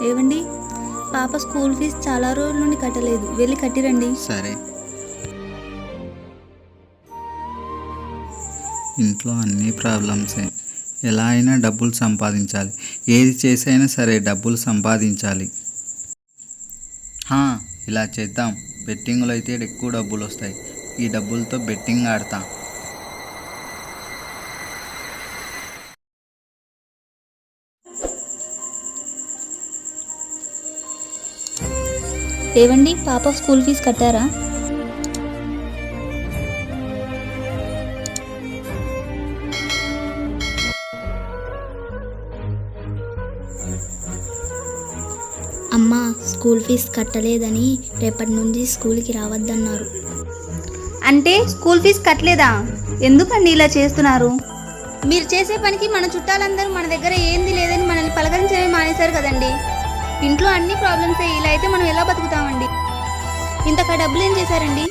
ఏవండి, పాప school fee చాలా రోజుల నుండి కట్టలేదు, వెళ్ళి కట్టిరండి. సరే. ఇంట్లో అన్ని ప్రాబ్లమ్సే. ఎలా అయినా డబ్బులు సంపాదించాలి. ఏది చేసైనా సరే డబ్బులు సంపాదించాలి. ఇలా చేద్దాం. బెట్టింగ్లో అయితే ఎక్కువ డబ్బులు వస్తాయి. ఈ డబ్బులతో బెట్టింగ్ ఆడతా. ఏవండి, పాప స్కూల్ ఫీజు కట్టారా? అమ్మా, స్కూల్ ఫీజు కట్టలేదని రేపటి నుంచి స్కూల్కి రావద్దన్నారు. అంటే స్కూల్ ఫీజు కట్టలేదా? ఎందుకండి ఇలా చేస్తున్నారు? మీరు చేసే పనికి మన చుట్టాలందరూ మన దగ్గర ఏంది లేదని మనల్ని పలకరించడమే మానేశారు కదండి. ఇంట్లో అన్ని ప్రాబ్లమ్సే. ఇలా అయితే మనం ఎలా బతుకుతామండి? ఇంతక డబ్బులు ఏం చేశారండి?